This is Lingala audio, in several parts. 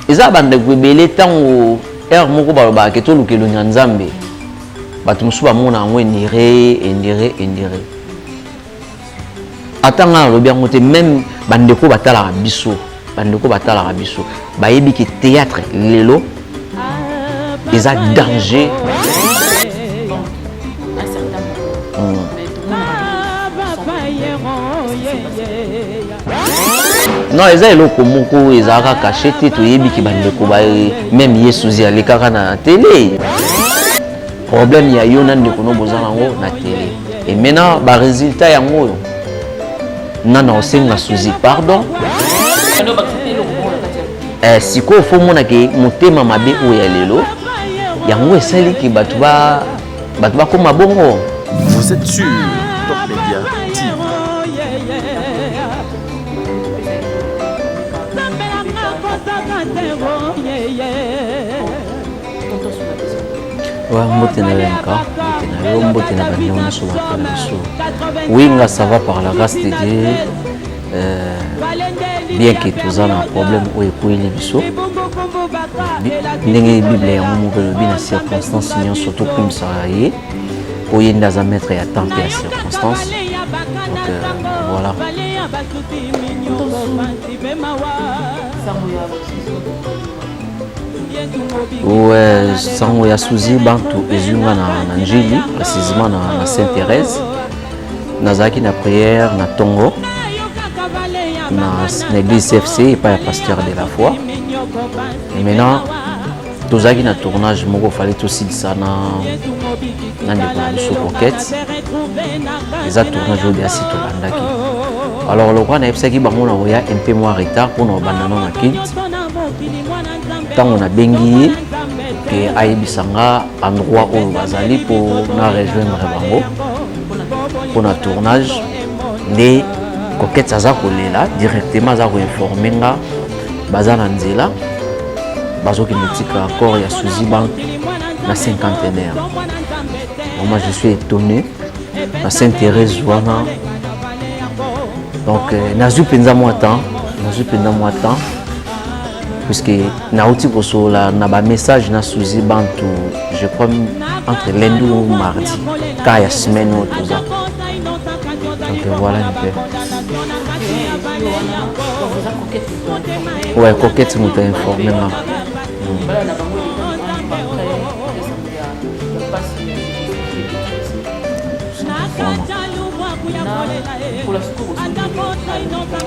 eza bande kwebele tango er moko ba ke to lukelo nyanzambe batu musu ba mona ngo endire atanga lo bien ngote même bande ko batala biso ba yebi ki théâtre lelo eza danger non eza eloko moko ezaka caché te toyebi ki bandeko ba même yesuzi alekaka na télé problème ya yo na ndeko no bozala ngo na télé et maintenant ba résultat yango yo nana osenga suzi pardon siko fo mona ke motema mabe oya lelo yango esali ki batu ba koma bongo. Vous êtes sûr Top Média TV. Oui, ça va par la grâce de Dieu. Bien que tous en un problème où est les bisous. N'ayez Bible et un mot de bien circonstances, surtout comme ça y est. Où il y a un maître et à temps et à circonstances. Donc voilà. Ouais, sango ya suzi bantu ezunga na njili précisément na Sainte-Thérèse nazaki na prière na Tongo na l'église CFC et pas le pasteur de la foi et maintenant tozaki na tournage moko fallait aussi ça na ndeko na biso Coquette eza tournage oyo asi tobandaki alors lokwa na yebisaki bango na koya un peu moins retard mpona obandano na kilte ntango nabengi ye ke ayebisanga endroit oyo bazali mpo na rejoindre bango mpona tournage nde Coquette aza kolela directement aza koinforme nga baza na nzela bazokende tika corps ya Suzy Bank na cinquantenaire. Moi je suis étonné na Sainte-Thérèse wana donc nazwi penza moi temps puisque nauti kosola na ba message na Suzy Bantu je crois entre lundi ou mardi ka ya semaine ou tout ça donc voilà un peu ouais Coquette nous t'a informé là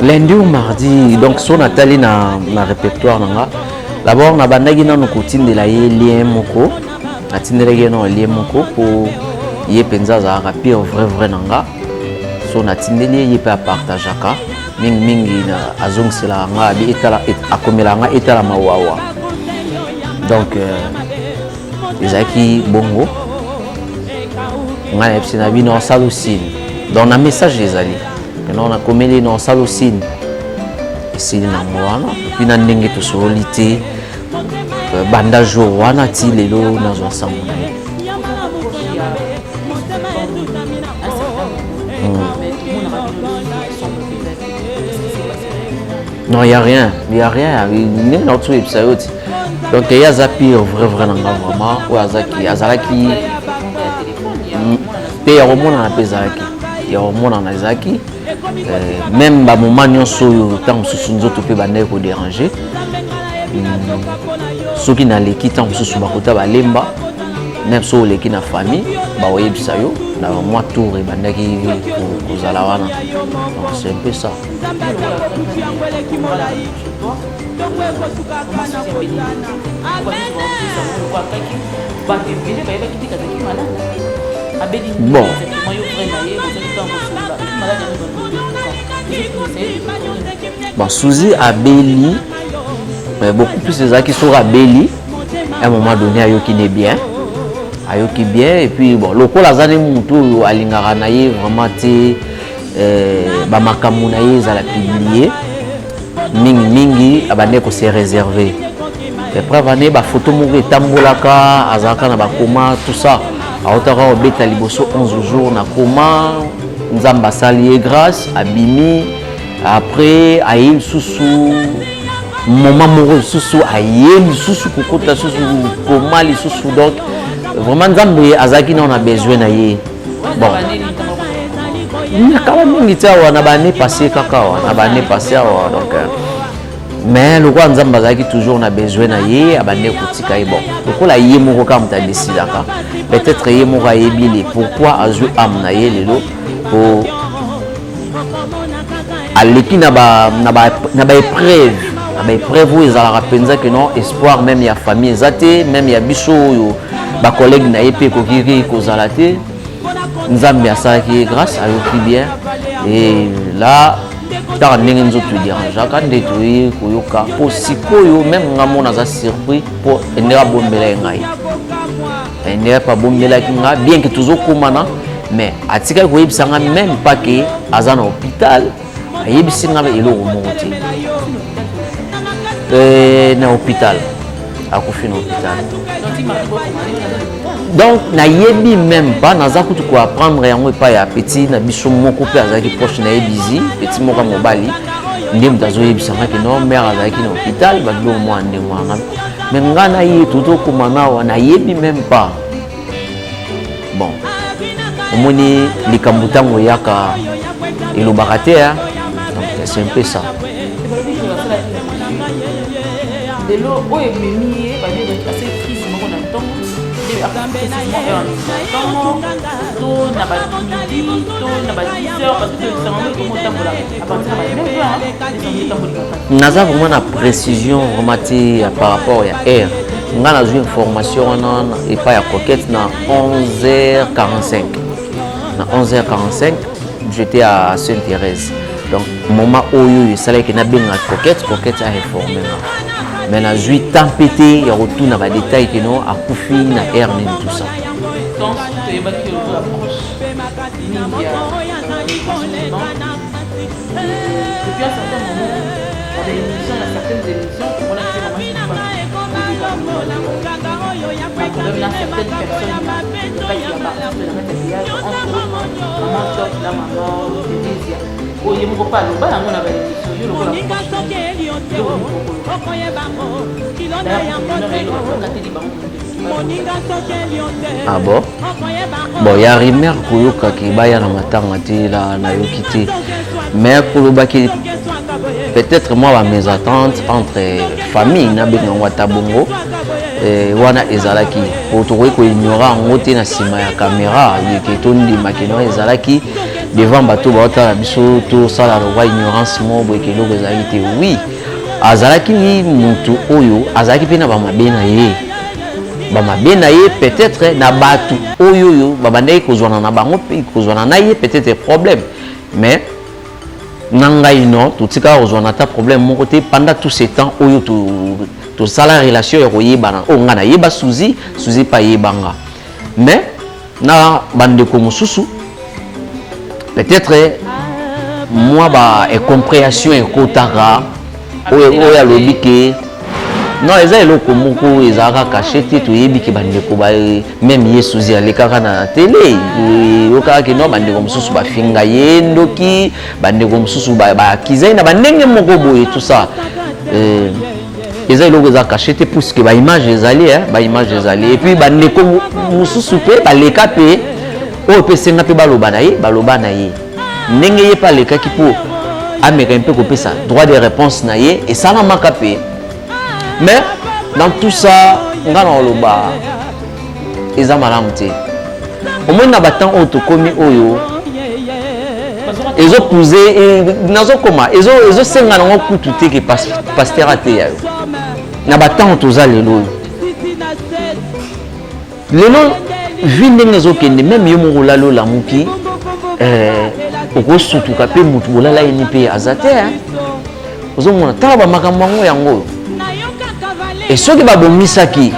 lundi ou mardi donc son atali na répertoire nanga d'abord na bandaki nanu kotindela ye lien moko atindelaki na lien moko po ye penza azalaka pire vrai nanga so natindeli ye pe apartageaka mingi na azongisela nga abi etala akomela nga etala mawawa donc ezalaki bongo nga na yebisi na bino osala osine donc na message ezali non na komeli na osala osine esili nango wana epuis na ndenge tosoli te banda jour wana ti lelo nazwa sango na ye non y a rien ndenge na otu yebisa yo ti donc ye aza pire vrai nanga vraiment oyo azalaki mpe ya komonana mpe ezalaki ya komonana ezalaki même bamoment nyonso oyo ntango mosusu nzoto mpe bandaki kodéranger soki naleki ntango mosusu bakota balemba même so oleki na famille baoyebisa yo na mwa tour ebandaki kozala wana donc c'est un peu ça bon bon Suzy abeli mais beaucoup plus les qui sont abeli à un moment donné ayoki bien et puis bon lokola azali mutu alingaka na ye vraiment te bamakambo na ye ezala publié mingi abande ko se réserver après bane ba photo moko etambolaka azalaka na bakoma tout ça aotaka obeta liboso 11 jours na koma nzamba sali grâce abimi après aïe susu moment moko susu ayeli susu kokota susu komali susu donc vraiment nzambe azaki na on a besoin na ye bon kala mingi tawa na bane passé kaka na bane passé donc mais le roi nzambe azaki toujours na besoin na ye abane kotika ye bon lokola ye moko ka muta décidaka peut-être ye moko ayebile pourquoi azwi âme na ye lelo po aleki na ba épreuve où ils allaient penser que non espoir même il y a famille zate même il y a biso ba collègue na épée kokiri kozalate nzambe asaki grâce à yoki bien et là ta ndenge nzoto dérange ka ndeto yi koyoka po sikoyo même ngamona za surpris po endera bombela ngai endera pa bombela kinga bien que toujours komana mais atika ko yebisanga même pas que azana hôpital ayebisi nga eloko moko te na hôpital akufi na hôpital donc nayebi même pas naza kutu ko apprendre yango epai ya petit na biso moko mpe azalaki proche na ye busy petit moko mobali nde moto azoyebisanga ke non mare azalaki na hôpital babilo mwa ndenge wanga mais nga na ye totokoma nawa nayebi même pas bon omoni likambo ntango eyaka elobaka te donc c'est un peu ça lelo oyo ememi ye badee assez crise moko na ntongo to na bamidi to na ba 10 heures parce que tosango tomotambola à partir de 9 heures naza vraiment na précision vraiment te par rapport ya heure nga nazwi information wana epai ya coquette na 11h45 na 11h45 j'étais à Sainte-Thérèse donc moment oyo esalaki nabenga coquette a informé mais na zui tempêté ya retour na ba détail que non akufi na air ni tout ça donc tu es battu au approche India depuis un certain moment dans les émissions dans certaines émissions on a fait vraiment problème dans certaines personnes pas y a partie de la matériel entre autres maman Chop la maman Denisia oye moko pa loba yango na ba émission yo lokola ah bon bon ya rumeur koyoka ki baya na matanga te la na yoki te mais koloba ki peut-être moi ba mes attentes entre famille na benga wata bongo wana ezalaki otokoki ko ignora ngo te na sima ya caméra yeke tondima keno ezalaki devant bato baotala biso tosala lokwa ignorance mo boyeke eloko ezalaki te oui azalaki mutu oyo azalaki mpe na bamabe na ye peut-être na bato oyo babandaki kozwana na bango mpe kozwana na ye peut-être problème mais na ngai non totikaka kozwana ata problème moko te pendant tout ce temps oyo tosala relation ya koyebana oyo ngai nayeba suzi mpe ayebanga mais na bandeko mosusu peut-être moi ba incompréhension ekotaka oyo alobi ke non eza eloko moko ezalaka caché te toyebi ke bandeko même ye suzi alekaka na télé okaka ke non bandeko mosusu bafinga ye ndoki bandeko mosusu baakizai na bandenge moko boye tout ça eza eloko eza caché te puisque baimage ezali et puis bandeko mosusu mpe baleka mpe oyo mpe senga mpe baloba na ye ndenge ye mpe alekaki mpo ameka mpe kopesa droit de réponse na ye esalamaka mpe mais dans tout ça nga na oloba eza malamu te omoni na batemps oyo tokomi oyo ezopouze nazokoma ezosenga nango kutu te ke paster ate yayo na batemps oyo toza lelo vi ndenge ezokende même yo moko olala olamuki okosutuka mpe motu bolala yeni mpe aza te ozomona tala bamakambo yango yango et soki babongisaki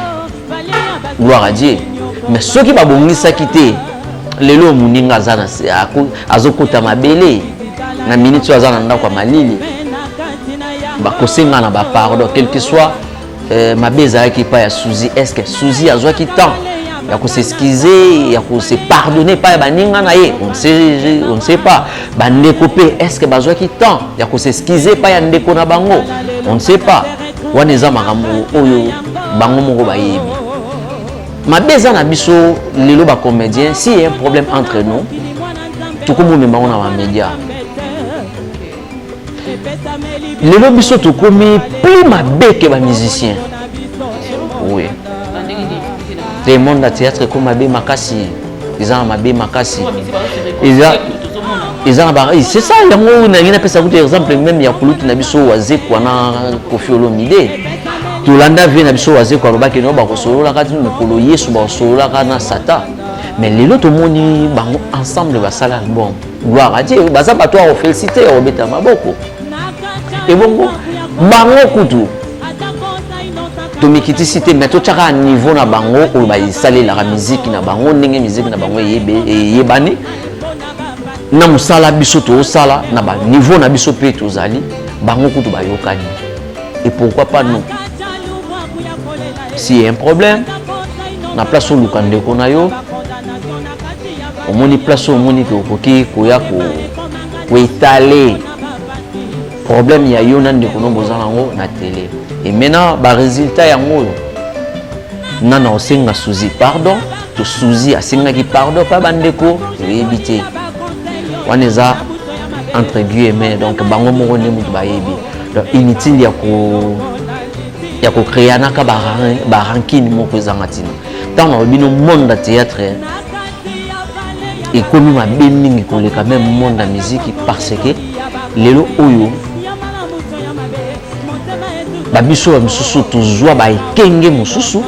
gloire à Dieu mais soki babongisaki te lelo moninga azokota mabele na minute oyo aza na ndako ya malili bakosenga na bapardon quel que soit mabe ezalaki epai ya suzi est ce que suzi azwaki temps ya s'excuser ya se pardonner pa ya baninga na ye on ne sait pas bandeko pe est ce que bazwaki temps ya s'excuser pa ya ndeko na bango on ne sait pas wana eza makambo oyo bango moko bayebi mabe eza na biso lelo bacomédien si y a un problème entre nous tokomomema ngo na bamédia lelo biso tokomi plus mabe ke bamusicien oui te monde ya théâtre ko mabe makasi eza na mabe makasi c'est ça yango nangi napesa kutu exemple même ya kulutu na biso wazekwa na Koffi Olomide tolanda vie na biso wazekwa alobaki no bakosololaka ti mokolo yesu bakosololaka na sata mais lelo tomoni bango ensemble basala album gloire à Dieu baza bato a félicité ya kobeta maboko ebongo bango kutu tomikitisi te mais totiaka niveau na bango oyo basalelaka miziki na bango ndenge miziki na bango eyebani na mosala biso tozosala na baniveau na biso mpe tozali bango kutu bayokani et pourquoi pas nous s'il y a un problème na place oluka ndeko na yo omoni place omoni ke okoki koya koetale problème ya yo na ndeko no bozala yango na télé et maintenant barésultat yango oyo nana osenga suzi pardon to suzi asengaki pardon pa bandeko toyebi te wana eza entre guillemets donc bango moko nde mutu bayebi donc inutile ya kocréa naka barankine moko ezanga ntina ntango na bino monde ya théâtre ekomi mabe mingi koleka même monde ya musique parce que lelo oyo babiso ya misusu tozwa baekenge mosusu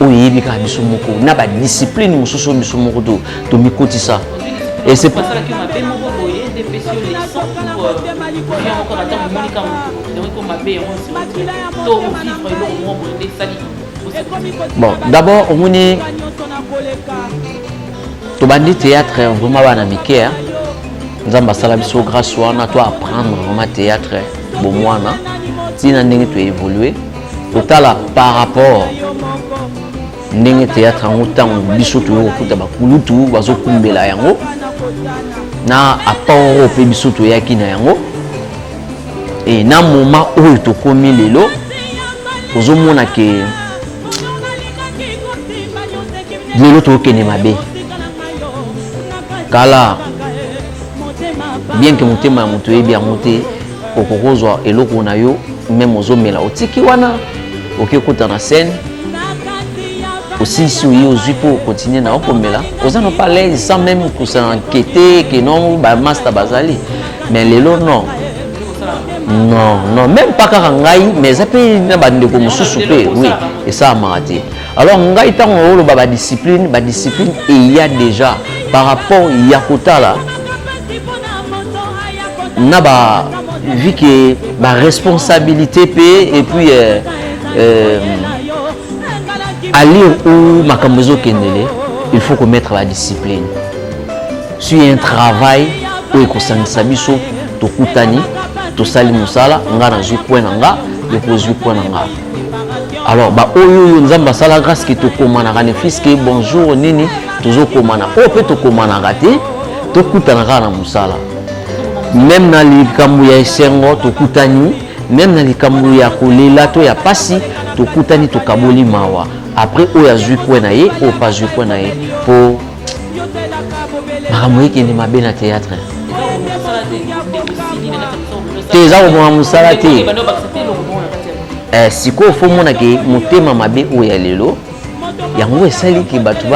oyo eyebi kaka biso moko na badiscipline mosusu biso moko tomikotisa et c'est pas bon d'abord omoni tobandi théâtre vraiment bana mike nzambe asala biso grâce wana to apprendre vraiment théâtre bomwana tina ndenge to évoluer totala par rapport ndenge théâtre yango ntango biso toyokokuta bakulutu bazokumbela yango na apport mpe biso toyaki na yango e na moment oyo tokomi lelo ozomona ke lelo tokende mabe kala bien ke motema ya moto oyebi yango te okokozwa eloko na yo meme ozomela otiki wana okekuta na scène aussi si oui ozwi mpo continue na okomela oza no pas l'aise sans même kosenquete ke non bamaster bazali mais lelo non même pas kaka ngai mais eza mpe na bandeko mosusu mpe oui esalamaka te alors ngai ntango oloba badiscipline eya déjà par rapport ya kotala na vu que responsabilité mpe et puis aller où makambo ezokendele il faut mettre la discipline sur un travail oyo ekosangisa biso tokutani tosali mosala nga nazwi point na nga yokozwi point na nga alors oyo nzambe asala grâce ke tokomanaka ne fiske bonjour nini tozokomana oyo mpe tokomanaka te tokutanaka na mosala même na likambo ya esengo tokutani même na likambo ya kolela to ya pasi tokutani tokaboli mawa après oyo azwi point na ye oyo pa azwi point na ye mpo makambo ekende mabe na théâtre te eza kobonga mosala te sikoyo fo monake motema mabe oyo ya lelo yango esali ke bato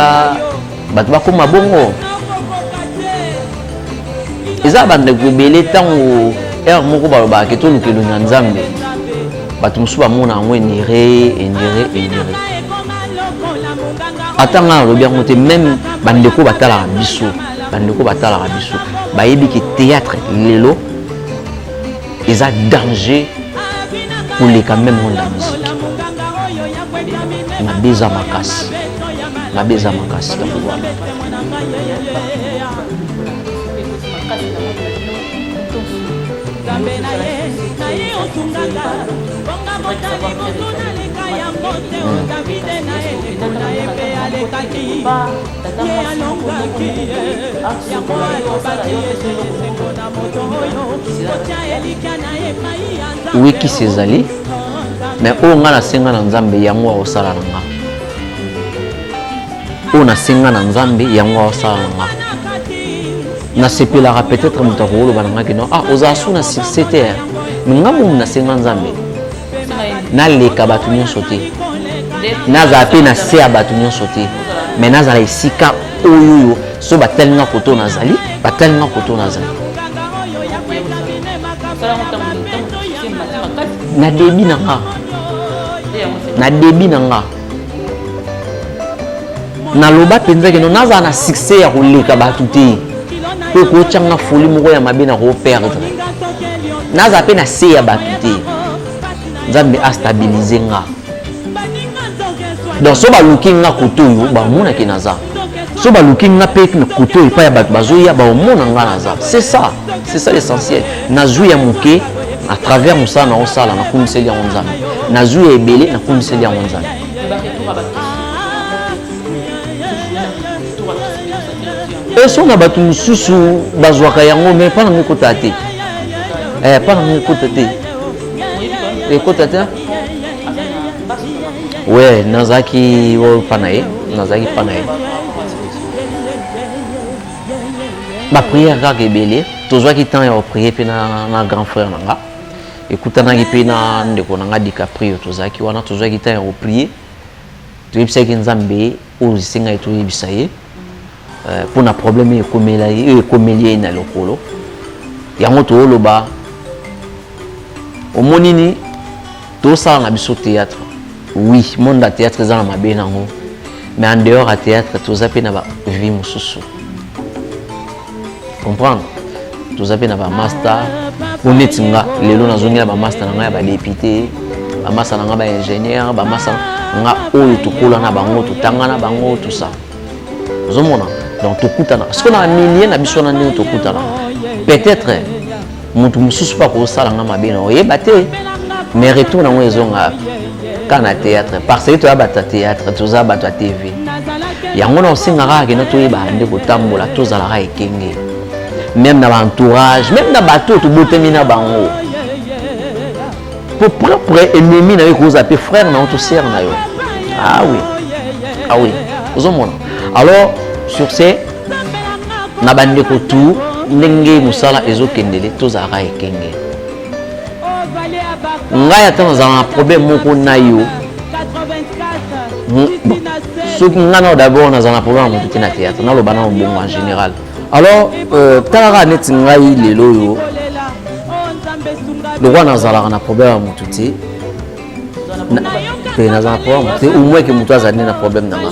bakoma bongo eza bandeko ebele ntango ere moko balobaka ke toluka elongi ya nzambe bato mosusu bamona yango endire ata nga nalobi yango te même bandeko batalaka biso bayebi ke théâtre lelo eza danger koleka même monde ya musique mabe eza makasi tango wana oui qui s'ezali mais on a senga na nzambe yango o sala nga on a senga na nzambe yango o sala nga na sepelaka peut-être moto akolo bananga que non ah ozasu na succès te mais ngamu na senga nzambe na leka batu nyonso te naza pe na se ya batu nyonso te mais nazala esika oyo so batalinga koto nazali batalinga koto nazali na debi nanga naloba penza ke no naza na succès ya koleka batu te po ko changa foli moko ya mabe na ko perdre naza pe na se ya batu te nzambe a stabiliser nga donc so baluki nga koto yo bamona ke naza so baluki nga pe koto yo pa ya bato bazoya baomona nga naza c'est ça l'essentiel nazwi ya moke à travers mosala na osala nakumiseli yango nzambe nazwi ya ebele nakumiseli yango nzambe eso na bato mosusu bazwaka yango mais pa na mikota te pa na mikota te ekota te ouais nazaki o panaye nazaki panaye ba prière kaka ebele tozwaki temps ya prier pe na grand frère nanga ekutanaki pe na ndeko nanga DiCaprio tozaki wana tozwaki temps ya prier toyebisaki nzambe oyo esengai toyebisa ye mpona problème ekomeli ye na lokolo yango tooloba omoni nini tosala na biso théâtre oui monde ya théâtre eza na mabe nango mais en dehors ya théâtre toza pe na bavie mosusu comprendre toza pe na bamaster po neti nga lelo nazongela bamaster na ngai ya badepute bamaster na ngai baingénieur bamaster na ngai oyo tokola na bango totanga na bango tout ça ozomona donc tokutana parce que na millier na biso na ndenge tokutana peut-être motu mosusu pa kosala nga mabe na oyeba te mais retour nango ezonga kana théâtre parce que toya bata théâtre toza bato ya TV yango na osengaka akenda toyeba nde kotambola tozalaka ekenge même na entourage même na bato tobotami na bango pour propre ennemi na yo koza pe frère na to sœur na yo ah oui ozomona alors sur ce na bandeko tout ndenge mosala ezokendele tozalaka ekenge ngai ata nazala na problème moko na yo soki nga na d'abord nazala na problème ya motu te na théâtre naloba na mobongo en général alors talaka neti ngai lelo oyo lokwa nazalaka na problème ya motu te pe nazala na problème ya motu te au moins ke motu azali na problème na nga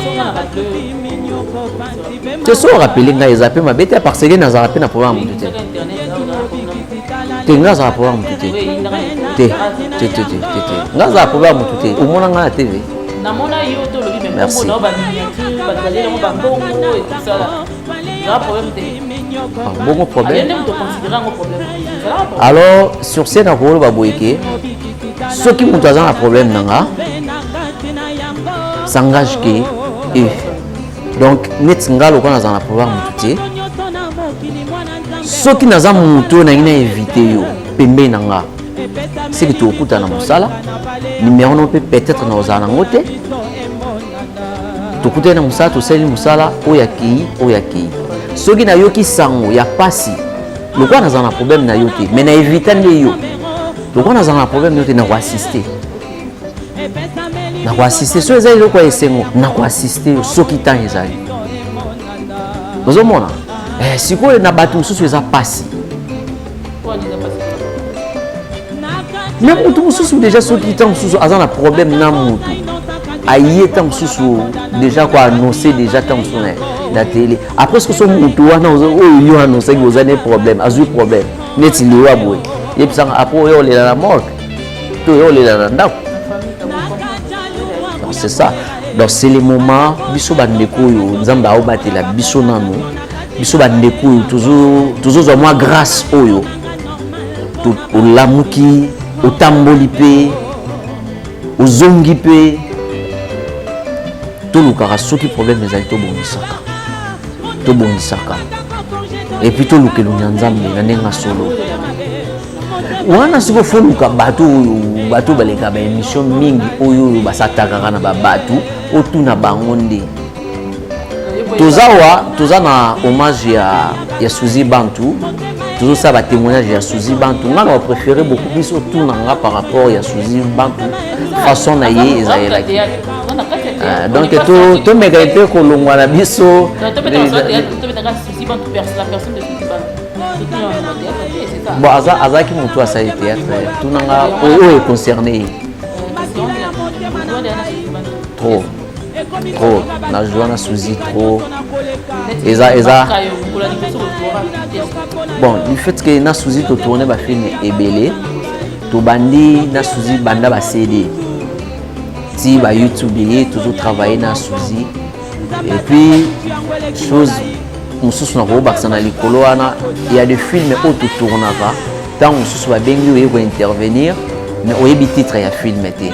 te so rappeler ngai eza pe mabe te parce que nazala pe na problème ya motu te nga azala problème ya motu te nga azala problème ya motu te omona nga na TV merci bon problème alors sur scène na koloba boyeke soki moto aza na problème nanga s'engage ke donc neti nga lokola naza na problème motu te soki naza moto nangi na éviter yo pembeni na nga seki tokutana mosala numéro no mpe peut-être na ozala nango te tokutani na mosala tosali mosala oyo akei soki nayoki sango ya pasi lokola nazala na problème na yo te mais na évita nde yo lokola nazala na problème na yo te nakoassiste so ezali eloko ya esengo nakoassiste yo soki ntango ezali ozomona sikoyo na bato mosusu eza pasi mais motu mosusu déjà soki ntango mosusu aza na problème na motu aye ntango mosusu déjà koannonce déjà ntango mosusu na télé après soki so motu wana oyo yo annonsaki oza ne problème azwi problème neti lewa boye yebisanga après oyo olela na morgue to oyo olela na ndako c'est ça donc c'est le moment biso bandeko oyo nzambe aobatela biso nano biso bandeko oyo tozozwa mwa grâce oyo olamuki otamboli mpe ozongi mpe tolukaka soki problème ezali tobongisaka et puis tolukela na nzambe na ndenge solo wana siko foluka bato baleka ba émission mingi oyo basataka na ba bato otuna bango nde toza na hommage ya Suzy Bantu toujours ça va témoignage ya Suzy Bantu nga na préféré beaucoup plus otuna nga par rapport ya Suzy Bantu façon na ye ezayelaki donc to meka pe kolongwa na biso bon azaki moto asali théâtre tunanga oyo concerné trop na joie na Suzy trop eza bon le fait que na Suzy to tourner ba film ebele to bandi na Suzy banda ba CD si ba YouTube et toujours travailler na Suzy et puis chose mususu na ko baksa na likolo wana il y a des films où tu tournaka tant mususu ba bengi oye ko intervenir mais oyebi titre ya film té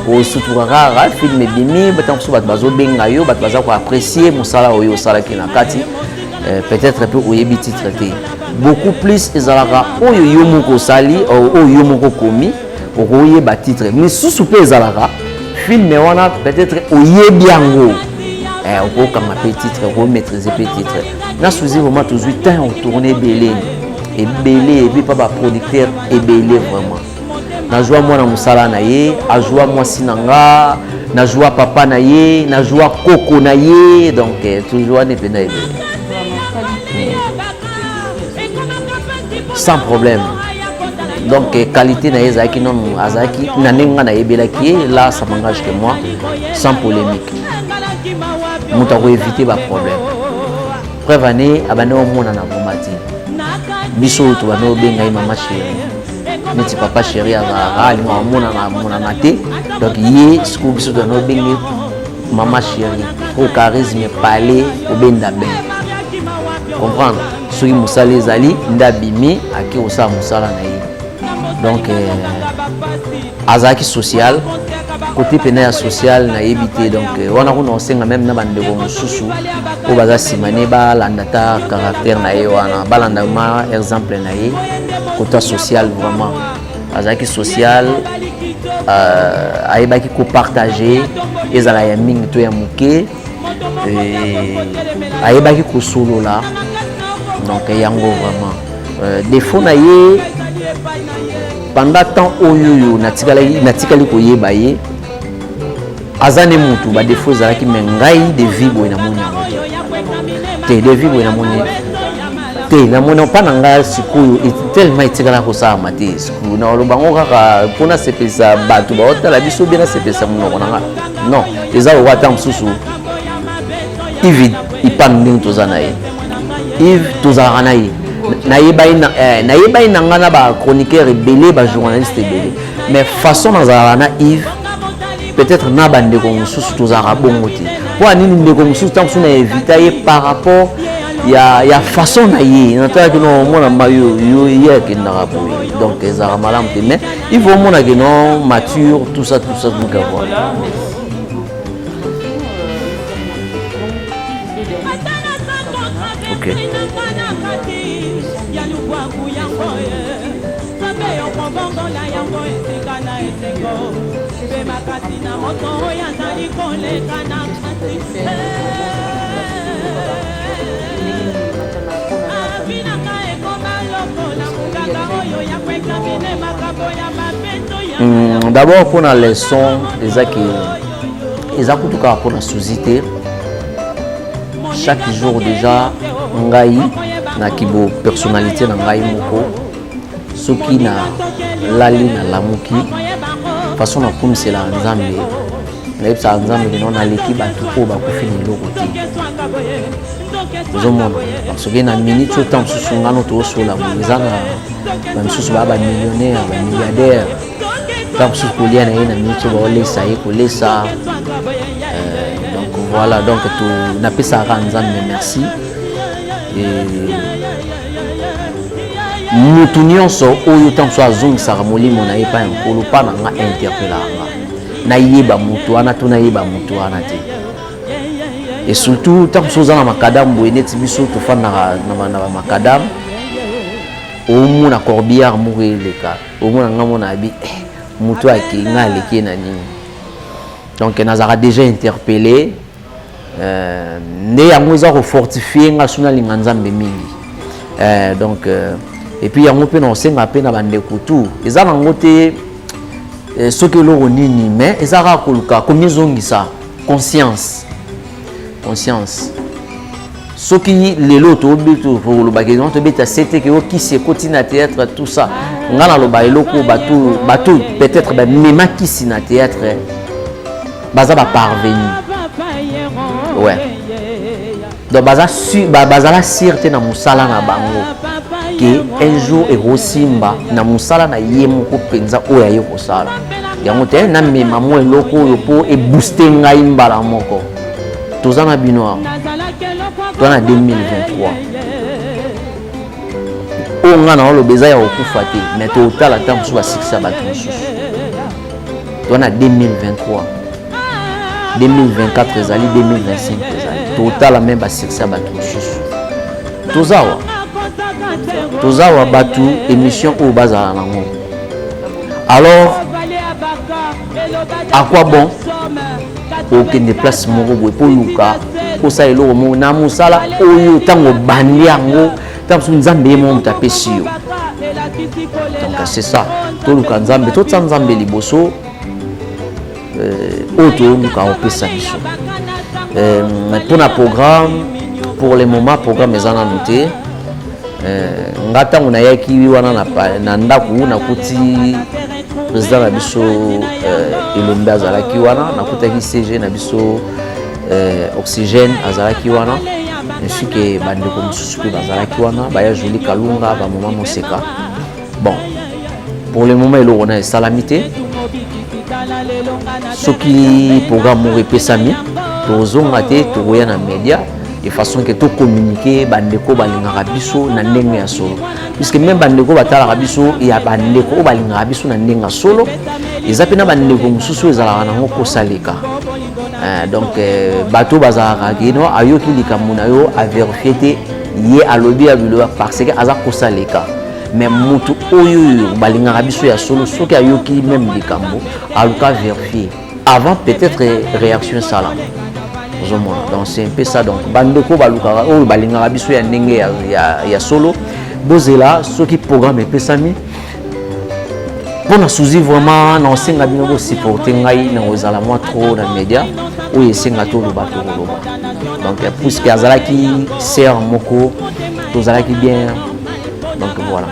o suturara film bimi batant mususu bat bazo benga yo bat baza ko apprécier musala oyo sala ki na kati peut-être peu oyebi titre té beaucoup plus ezalaka oyo yo moko sali oyo yo moko komi oye ba titre mais susu pe ezalaka film wana peut-être oyebi yango on peut comme un titre, on maîtriser le titre. Na Suzy vraiment toujours temps on tourner belé et puis pas producteur et belé vraiment. Na joie moi na musala na ye, a joie moi sinanga, na joie papa na ye, na joie koko na ye, donc toujours ne pena sans problème. Donc qualité na ye zaki non azaki na nenga na yebela ki là ça m'engage que moi sans polémique. Muta ko éviter ba problème. Preuve année abane o mona na bomati. Biso to bano benga mama chérie. Neti papa chérie azara linga mona na te. Donc yé skou biso to no benga mama chérie. Au charisme parler au benda ben. Comprendre? Soki musala ezali ndabimi aki osa musala na ye. Donc azaki social côté pénal social na éviter donc on a on même na bande ko mususu o baza simane ba landata caractère na ye wana balanda ma exemple na ye côté social vraiment azaki social ayebaki ko partager ezala ya mingi to ya muke ayebaki ko solo là donc yango vraiment défaut na ye pendant temps oyo natikali koyeba ye azane mutu ba défaut zalaki mengai de vibo na moni te de vibo na moni te na moni pa na nga sikoyo tellement itikala ko sa mate siku na lobango kaka pona sepesa batu ba otala biso bina sepesa munoko na nga non eza o wata msusu Yves ipande tozana ye Yves tozana na ye na yeba ina ngana ba chroniqueur belé ba journaliste belé mais façon na na Yves peut-être na bande ko mususu tozara bongoti pour nini ndeko mususu tant suna éviter par rapport ya façon na ye nata que no mona mayo yo ye ke na boye donc ezara malam te mais il faut mona que non mature tout ça donc avoir OK D'abord pour la leçon les akutuka pour la société chaque jour déjà ngai na kibo personnalité na ngai moko soki na lali na lamuki façon na kumsela nzambe na yebisa nzambe non na leki batu ko ba ko fini loko ti zomona parce que na minute au temps sous ngano to so la muzana ba msusu ba millionnaire ba milliardaire tant sous kolia na ina minute ba olesa ye kolesa donc voilà donc tout na pesa ka nzambe merci et mutu nyonso oyo tanso azongisaka molimo na ye pa yankolo pa na nga interpelanga nayeba mutu wana to nayeba mutu wana te et surtout tanso oza na makadamu boye neti biso tofandaka na makadamu omu na corbillard moko eleka omu na ngamo na bi mutu akinga aleki na nini. Donc nazara déjà interpellé ne yango eza ko fortifier nga suna linga nzambe mingi. Donc et puis yango pe na osenga pe na bandeko tout eza nango te soki eloko nini mais eza kaka koluka komizongisa conscience soki lelo tobeto koloba ke tobeta sete ke okisi ekoti na théâtre tout ça nga naloba eloko bato peut-être bamema kisi na théâtre baza baparvenu ouais donc bazala sûreté na mosala na bango que un jour ekosimba na mosala na ye moko mpenza oyo aye kosala yango te namema mo eloko oyo mpo ebooste ngai mbala moko toza na bino toza na 2023 oyo nga na oloba eza ya kokufa te mais totala ta mosusu basikisa bato mosusu toza na 2023 2024 ezali 2025 ezali totala me basikisa bato mosusu tozawa bato émission oyo bazala nango. Alors à quoi bon okende place moko boye mpo luka kosala eloko moko na mosala oyo ntango bandi yango ntango soki nzambe ye moko moto apesi yo. Donc c'est ça toluka nzambe totia nzambe liboso oyo toluka kopesa biso. Mpona programme pour le moment programme eza nanu te. Nga ntango nayaki wana na ndako nakuti président na biso Elombe azalaki wana nakutaki CG na biso Oxygène azalaki wana ainsi que bandeko mosusu mpe bazalaki wana baya Jolie Kalunga bamoma Moseka. Bon pour le moment eloko na esalami te soki programme moko epesami tozonga te tokoya na média de façon que to communiquer bandeko balingaka biso na ndenge ya solo puisque même bandeko batalaka biso ya bandeko o balingaka biso na ndenge ya solo eza pena bandeko mosusu ezalaka nango kosaleka. Donc bato bazalaka kino ayoki likambo na yo avérifier te ye alobi ya bilo parce que aza kosaleka mais mutu oyo balingaka biso ya solo soki ayoki même likambo aluka vérifier avant peut-être réaction sala. Donc c'est un peu ça. Donc bandeko balukaka oyo balingaka biso ya ndenge ya solo bozela soki programme epesami mpona suzi vraiment na osenga bino bosupporte ngai na ozala mwa trop na média oyo esenga toloba tokoloba. Donc puisque azalaki ser moko tozalaki bien, donc voilà.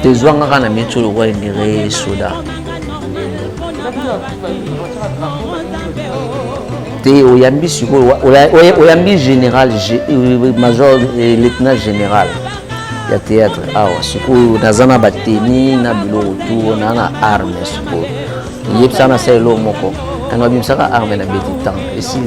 Tezwanga kana metolo kwa ndire soda te oyambi siko oyambi général major lieutenant général ya théâtre awa siko nazana bateni na biloko tu na arme siko yepsana selo moko kanga bimsaka arme na beti temps esi